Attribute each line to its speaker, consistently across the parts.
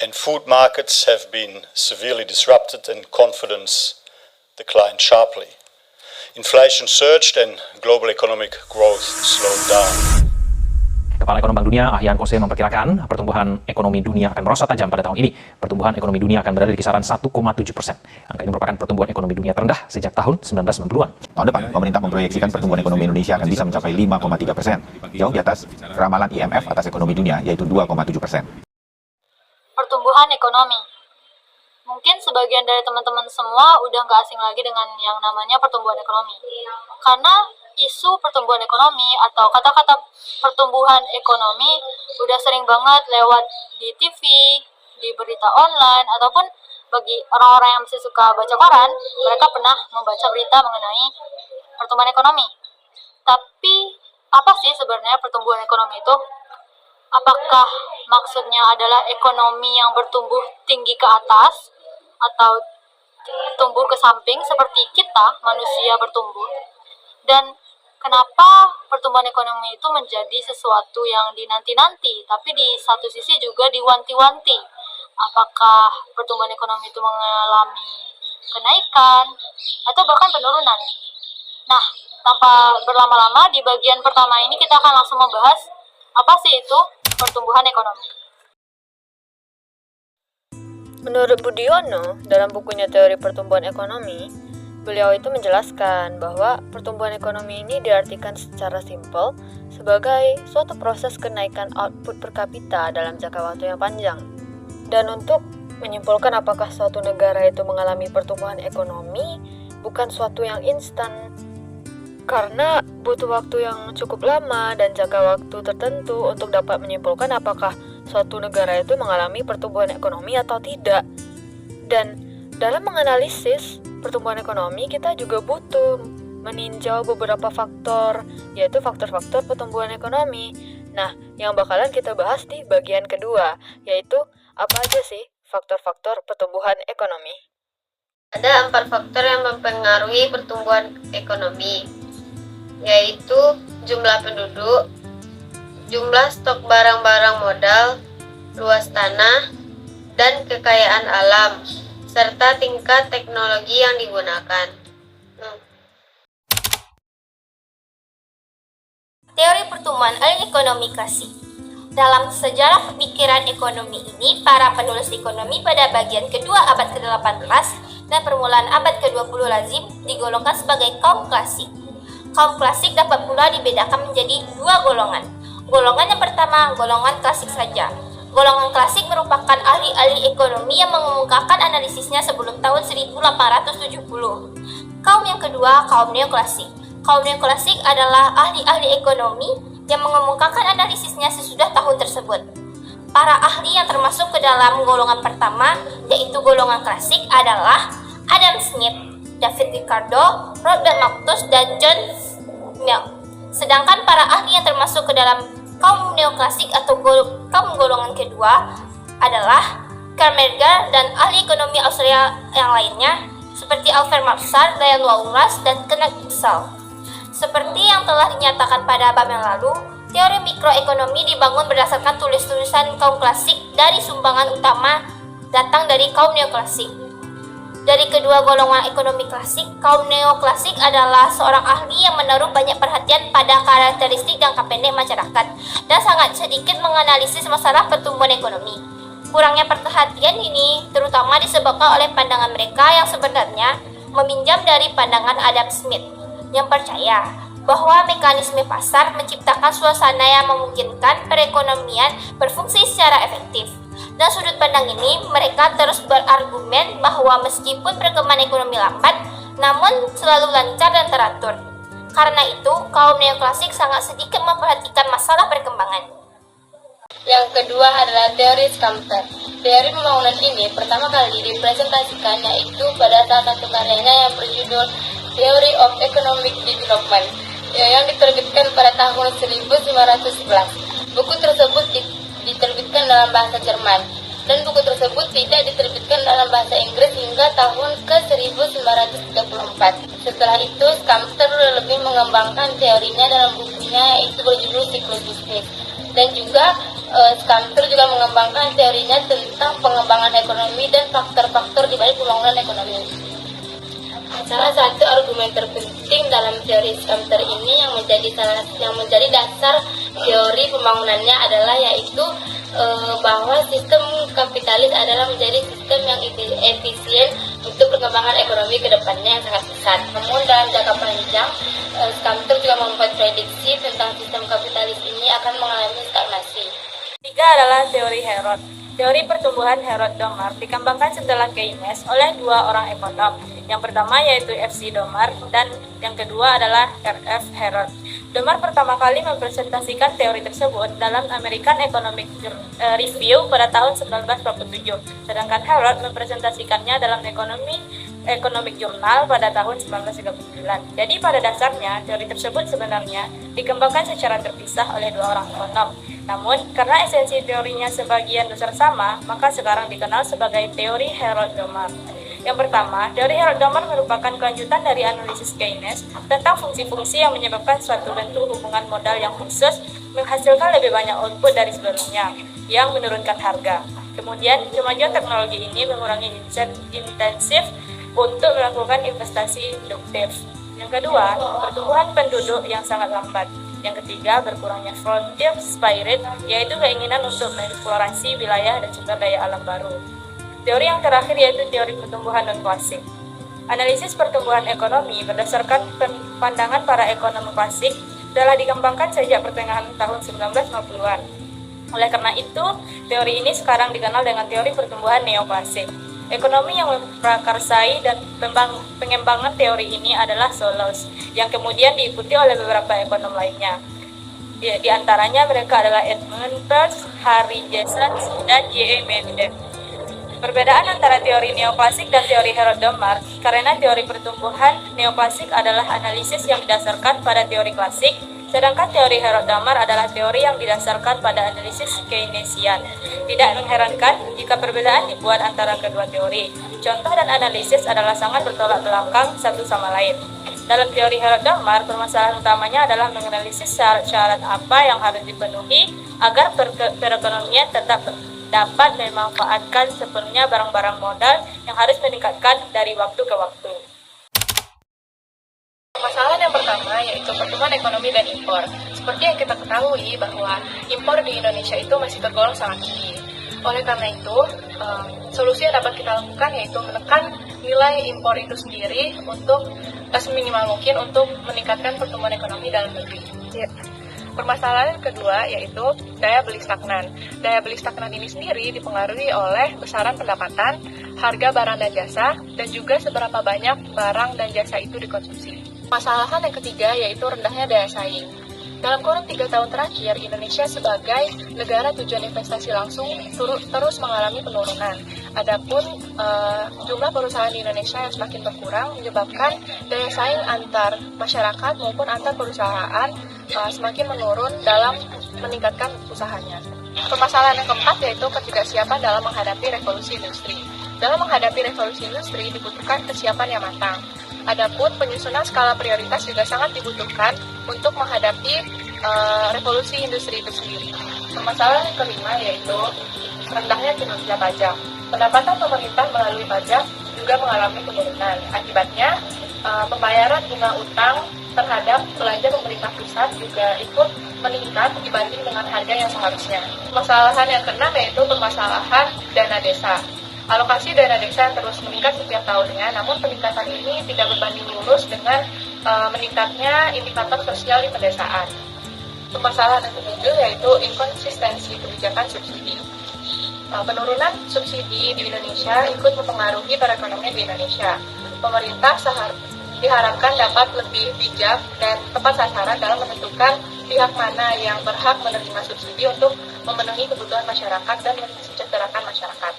Speaker 1: and food markets have been severely disrupted and confidence declined sharply. Inflation surged and global economic growth slowed down.
Speaker 2: Kepala Ekonom Bank Dunia, Ahyan Kose, memperkirakan pertumbuhan ekonomi dunia akan merosot tajam pada tahun ini. Pertumbuhan ekonomi dunia akan berada di kisaran 1,7%. Angka ini merupakan pertumbuhan ekonomi dunia terendah sejak tahun 1990-an.
Speaker 3: Tahun depan, pemerintah memproyeksikan pertumbuhan ekonomi Indonesia akan bisa mencapai 5,3%, jauh di atas ramalan IMF atas ekonomi dunia, yaitu 2,7%.
Speaker 4: Pertumbuhan ekonomi. Mungkin sebagian dari teman-teman semua udah nggak asing lagi dengan yang namanya pertumbuhan ekonomi. Karena isu pertumbuhan ekonomi atau kata-kata pertumbuhan ekonomi udah sering banget lewat di TV, di berita online, ataupun bagi orang-orang yang masih suka baca koran, mereka pernah membaca berita mengenai pertumbuhan ekonomi. Tapi apa sih sebenarnya pertumbuhan ekonomi itu? Apakah maksudnya adalah ekonomi yang bertumbuh tinggi ke atas atau tumbuh ke samping seperti kita manusia bertumbuh? Dan kenapa pertumbuhan ekonomi itu menjadi sesuatu yang dinanti-nanti, tapi di satu sisi juga diwanti-wanti? Apakah pertumbuhan ekonomi itu mengalami kenaikan atau bahkan penurunan? Nah, tanpa berlama-lama, di bagian pertama ini kita akan langsung membahas apa sih itu pertumbuhan ekonomi. Menurut Budiono, dalam bukunya Teori Pertumbuhan Ekonomi, beliau itu menjelaskan bahwa pertumbuhan ekonomi ini diartikan secara simpel sebagai suatu proses kenaikan output per kapita dalam jangka waktu yang panjang. Dan untuk menyimpulkan apakah suatu negara itu mengalami pertumbuhan ekonomi, bukan suatu yang instan, karena butuh waktu yang cukup lama dan jangka waktu tertentu untuk dapat menyimpulkan apakah suatu negara itu mengalami pertumbuhan ekonomi atau tidak. Dan dalam menganalisis pertumbuhan ekonomi, kita juga butuh meninjau beberapa faktor, yaitu faktor-faktor pertumbuhan ekonomi. Nah, yang bakalan kita bahas di bagian kedua, yaitu apa aja sih faktor-faktor pertumbuhan ekonomi.
Speaker 5: Ada 4 faktor yang mempengaruhi pertumbuhan ekonomi, yaitu jumlah penduduk, jumlah stok barang-barang modal, luas tanah, dan kekayaan alam, serta tingkat teknologi yang digunakan.
Speaker 6: Teori pertumbuhan ekonomi klasik. Dalam sejarah pemikiran ekonomi ini, para penulis ekonomi pada bagian kedua abad ke-18 dan permulaan abad ke-20 lazim digolongkan sebagai kaum klasik. Kaum klasik dapat pula dibedakan menjadi 2 golongan. Golongan yang pertama, golongan klasik saja. Golongan klasik merupakan ahli-ahli ekonomi yang mengemukakan analisisnya sebelum tahun 1870. Kaum yang kedua, kaum neoklasik. Kaum neoklasik adalah ahli-ahli ekonomi yang mengemukakan analisisnya sesudah tahun tersebut. Para ahli yang termasuk ke dalam golongan pertama, yaitu golongan klasik, adalah Adam Smith, David Ricardo, Robert Malthus, dan John Mill. Sedangkan para ahli yang termasuk ke dalam kaum neoklasik atau kaum golongan kedua adalah Karl Menger dan ahli ekonomi Australia yang lainnya seperti Alfred Marshall, Diane Wallace, dan Kenneth Russell. Seperti yang telah dinyatakan pada bab yang lalu, teori mikroekonomi dibangun berdasarkan tulis-tulisan kaum klasik dari sumbangan utama datang dari kaum neoklasik. Dari kedua golongan ekonomi klasik, kaum neoklasik adalah seorang ahli yang menaruh banyak perhatian pada karakteristik jangka pendek masyarakat dan sangat sedikit menganalisis masalah pertumbuhan ekonomi. Kurangnya perhatian ini terutama disebabkan oleh pandangan mereka yang sebenarnya meminjam dari pandangan Adam Smith yang percaya bahwa mekanisme pasar menciptakan suasana yang memungkinkan perekonomian berfungsi secara efektif. Dan sudut pandang ini, mereka terus berargumen bahwa meskipun perkembangan ekonomi lambat, namun selalu lancar dan teratur. Karena itu, kaum neoklasik sangat sedikit memperhatikan masalah perkembangan.
Speaker 5: Yang kedua adalah teori Sumter. Teori pembangunan ini pertama kali dipresentasikan yaitu pada salah satu karyanya yang berjudul Theory of Economic Development yang diterbitkan pada tahun 1911. Buku tersebut diterbitkan dalam bahasa Jerman dan buku tersebut tidak diterbitkan dalam bahasa Inggris hingga tahun ke-1934. Setelah itu, Sumter lebih mengembangkan teorinya dalam bukunya yaitu berjudul Siklus Bisnis dan juga Skamter juga mengembangkan teorinya tentang pengembangan ekonomi dan faktor-faktor di balik pembangunan ekonomi. Salah satu argumen terpenting dalam teori Skamter ini yang menjadi dasar teori pembangunannya adalah yaitu bahwa sistem kapitalis adalah menjadi sistem yang efisien untuk perkembangan ekonomi ke depannya yang sangat besar. Namun dalam jangka panjang, Skamter juga membuat prediksi tentang sistem kapitalis ini akan mengalami stagnasi.
Speaker 7: Tiga adalah teori Herod. Teori pertumbuhan Herod-Domar dikembangkan setelah Keynes oleh dua orang ekonom. Yang pertama yaitu F.C. Domar dan yang kedua adalah R.F. Herod. Domar pertama kali mempresentasikan teori tersebut dalam American Economic Review pada tahun 1947, sedangkan Herod mempresentasikannya dalam Economic Journal pada tahun 1939. Jadi pada dasarnya teori tersebut sebenarnya dikembangkan secara terpisah oleh dua orang ekonom. Namun karena esensi teorinya sebagian besar sama, maka sekarang dikenal sebagai teori Herod-Domar. Yang pertama, teori Herod-Domar merupakan kelanjutan dari analisis Keynes tentang fungsi-fungsi yang menyebabkan suatu bentuk hubungan modal yang khusus menghasilkan lebih banyak output dari sebelumnya, yang menurunkan harga. Kemudian, kemajuan teknologi ini mengurangi intensif untuk melakukan investasi induktif. Yang kedua, pertumbuhan penduduk yang sangat lambat. Yang ketiga, berkurangnya frontier spirit, yaitu keinginan untuk mengeksplorasi wilayah dan sumber daya alam baru. Teori yang terakhir yaitu teori pertumbuhan non-klasik. Analisis pertumbuhan ekonomi berdasarkan pandangan para ekonom klasik telah dikembangkan sejak pertengahan tahun 1950-an. Oleh karena itu, teori ini sekarang dikenal dengan teori pertumbuhan neoklasik. Ekonomi yang memprakarsai dan pengembangan teori ini adalah Soros, yang kemudian diikuti oleh beberapa ekonom lainnya. Di antaranya mereka adalah Edmund Peirce, Harry Jason, dan J.E. Mendes. Perbedaan antara teori neoklasik dan teori Herod-Domar karena teori pertumbuhan neoklasik adalah analisis yang didasarkan pada teori klasik, sedangkan teori Herod-Domar adalah teori yang didasarkan pada analisis Keynesian. Tidak mengherankan jika perbedaan dibuat antara kedua teori. Contoh dan analisis adalah sangat bertolak belakang satu sama lain. Dalam teori Herod-Domar, permasalahan utamanya adalah menganalisis syarat-syarat apa yang harus dipenuhi agar perekonomian tetap dapat memanfaatkan sepenuhnya barang-barang modal yang harus meningkatkan dari waktu ke waktu.
Speaker 8: Permasalahan yang pertama yaitu pertumbuhan ekonomi dan impor. Seperti yang kita ketahui bahwa impor di Indonesia itu masih tergolong sangat tinggi. Oleh karena itu, solusi yang dapat kita lakukan yaitu menekan nilai impor itu sendiri untuk seminimal mungkin untuk meningkatkan pertumbuhan ekonomi dalam negeri. Permasalahan kedua yaitu daya beli stagnan. Daya beli stagnan ini sendiri dipengaruhi oleh besaran pendapatan, harga barang dan jasa, dan juga seberapa banyak barang dan jasa itu dikonsumsi. Permasalahan yang ketiga yaitu rendahnya daya saing. Dalam kurun 3 tahun terakhir, Indonesia sebagai negara tujuan investasi langsung terus mengalami penurunan. Adapun jumlah perusahaan di Indonesia yang semakin berkurang menyebabkan daya saing antar masyarakat maupun antar perusahaan semakin menurun dalam meningkatkan usahanya. Permasalahan yang keempat yaitu ketidaksiapan dalam menghadapi revolusi industri. Dalam menghadapi revolusi industri dibutuhkan kesiapan yang matang. Adapun penyusunan skala prioritas juga sangat dibutuhkan untuk menghadapi revolusi industri itu sendiri. Permasalahan yang kelima yaitu rendahnya kinerja pajak. Pendapatan pemerintah melalui pajak juga mengalami penurunan. Akibatnya, pembayaran bunga utang terhadap belanja pemerintah pusat juga ikut meningkat dibanding dengan harga yang seharusnya. Permasalahan yang keenam yaitu permasalahan dana desa. Alokasi dana desa yang terus meningkat setiap tahunnya, namun peningkatan ini tidak berbanding lurus dengan meningkatnya indikator sosial di pedesaan. Permasalahan yang ketujuh yaitu inkonsistensi kebijakan subsidi. Penurunan subsidi di Indonesia ikut mempengaruhi perekonomian di Indonesia. Pemerintah diharapkan dapat lebih bijak dan tepat sasaran dalam menentukan pihak mana yang berhak menerima subsidi untuk memenuhi kebutuhan masyarakat dan mensejahterakan masyarakat.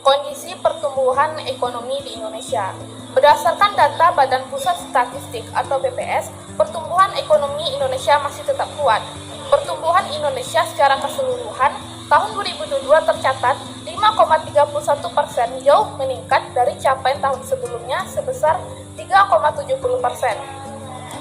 Speaker 7: Kondisi pertumbuhan ekonomi di Indonesia. Berdasarkan data Badan Pusat Statistik atau BPS, pertumbuhan ekonomi Indonesia masih tetap kuat. Pertumbuhan Indonesia secara keseluruhan tahun 2022 tercatat 5,31%, jauh meningkat dari capaian tahun sebelumnya sebesar 3,70%.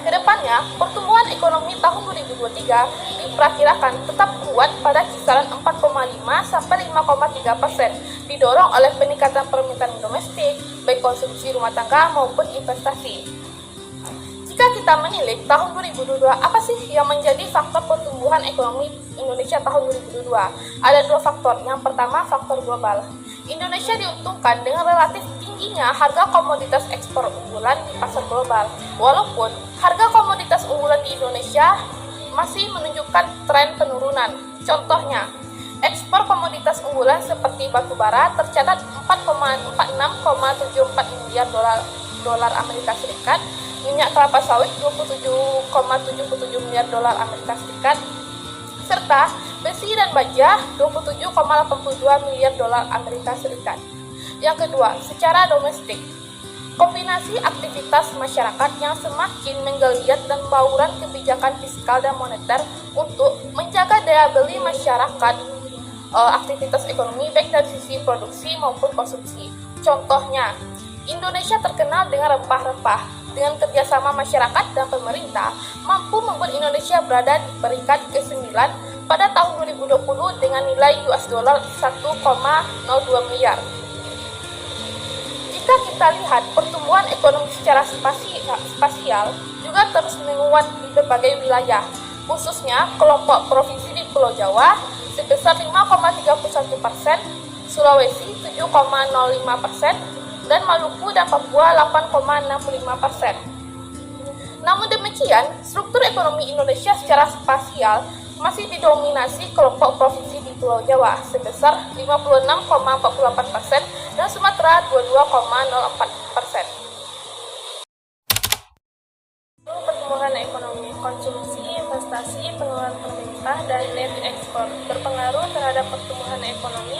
Speaker 7: Kedepannya, pertumbuhan ekonomi tahun 2023 2023 diperkirakan tetap kuat pada kisaran 4,5 sampai 5,3%, didorong oleh peningkatan permintaan domestik, baik konsumsi rumah tangga maupun investasi. Jika kita menilik tahun 2022, apa sih yang menjadi faktor pertumbuhan ekonomi Indonesia tahun 2022? Ada dua faktor. Yang pertama, faktor global. Indonesia diuntungkan dengan relatif tingginya harga komoditas ekspor unggulan di pasar global. Walaupun harga komoditas unggulan di Indonesia masih menunjukkan tren penurunan. Contohnya, ekspor komoditas unggulan seperti batu bara tercatat 46,74 miliar dolar Amerika Serikat, minyak kelapa sawit 27,77 miliar dolar Amerika Serikat, serta besi dan baja 27,82 miliar dolar Amerika Serikat. Yang kedua, secara domestik. Kombinasi aktivitas masyarakat yang semakin menggeliat dan bauran kebijakan fiskal dan moneter untuk menjaga daya beli masyarakat, aktivitas ekonomi baik dari sisi produksi maupun konsumsi. Contohnya, Indonesia terkenal dengan rempah-rempah. Dengan kerjasama masyarakat dan pemerintah, mampu membuat Indonesia berada di peringkat ke-9 pada tahun 2020 dengan nilai US dollar 1,02 miliar. Jika kita lihat pertumbuhan ekonomi secara spasial juga terus menguat di berbagai wilayah, khususnya kelompok provinsi di Pulau Jawa sebesar 5,31%, Sulawesi 7,05%, dan Maluku dan Papua 8,65%. Namun demikian, struktur ekonomi Indonesia secara spasial masih didominasi kelompok provinsi di Pulau Jawa sebesar 56,48% dan Sumatera 22,04%. Pertumbuhan ekonomi, konsumsi, investasi, pengeluaran pemerintah, dan net ekspor berpengaruh terhadap pertumbuhan ekonomi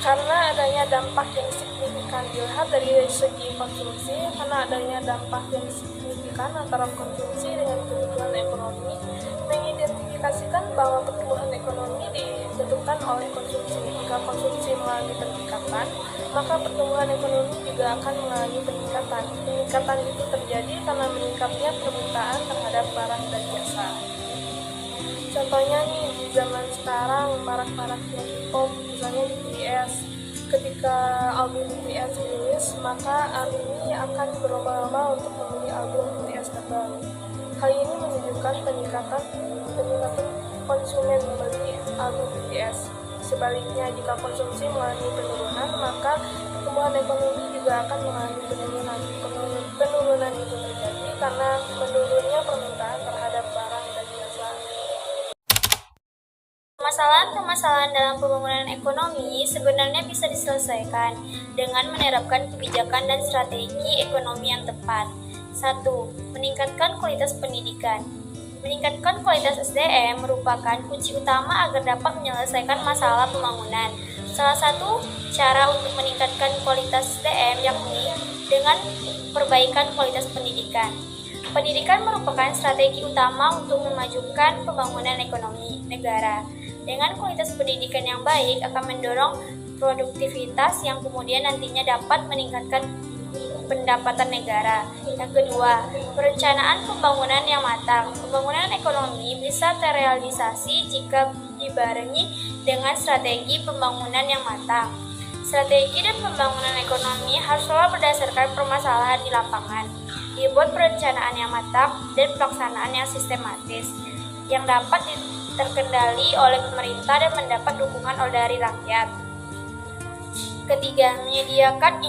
Speaker 7: karena adanya dampak yang signifikan. Dilihat dari segi konsumsi, karena adanya dampak yang signifikan antara konsumsi dengan kebutuhan ekonomi, mengidentifikasikan bahwa pertumbuhan ekonomi ditentukan oleh konsumsi. Jika konsumsi mengalami peningkatan, maka pertumbuhan ekonomi juga akan mengalami peningkatan. Peningkatan itu terjadi karena meningkatnya permintaan terhadap barang dan jasa. Contohnya nih, di zaman sekarang marak-maraknya K-pop, misalnya di BTS. Ketika album BTS rilis, maka ARMY akan berlomba-lomba untuk membeli album BTS terbaru. Hal ini menunjukkan peningkatan konsumen membeli album BTS. Sebaliknya, jika konsumsi mengalami penurunan, maka pertumbuhan ekonomi juga akan mengalami penurunan. Penurunan itu terjadi karena menurunnya permintaan terhadap barang dan jasa.
Speaker 6: Permasalahan dalam pembangunan ekonomi sebenarnya bisa diselesaikan dengan menerapkan kebijakan dan strategi ekonomi yang tepat. 1. Meningkatkan kualitas pendidikan. Meningkatkan kualitas SDM merupakan kunci utama agar dapat menyelesaikan masalah pembangunan. Salah satu cara untuk meningkatkan kualitas SDM yakni dengan perbaikan kualitas pendidikan. Pendidikan merupakan strategi utama untuk memajukan pembangunan ekonomi negara. Dengan kualitas pendidikan yang baik akan mendorong produktivitas yang kemudian nantinya dapat meningkatkan pendapatan negara. Yang kedua, perencanaan pembangunan yang matang. Pembangunan ekonomi bisa terrealisasi jika dibarengi dengan strategi pembangunan yang matang. Strategi dan pembangunan ekonomi harus selalu berdasarkan permasalahan di lapangan, dibuat perencanaan yang matang dan pelaksanaan yang sistematis, yang dapat terkendali oleh pemerintah dan mendapat dukungan dari rakyat. Ketiga, menyediakan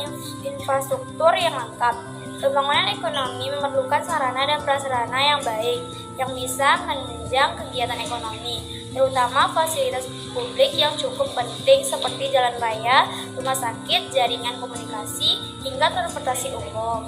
Speaker 6: infrastruktur yang lengkap. Pembangunan ekonomi memerlukan sarana dan prasarana yang baik, yang bisa menunjang kegiatan ekonomi, terutama fasilitas publik yang cukup penting seperti jalan raya, rumah sakit, jaringan komunikasi, hingga transportasi umum.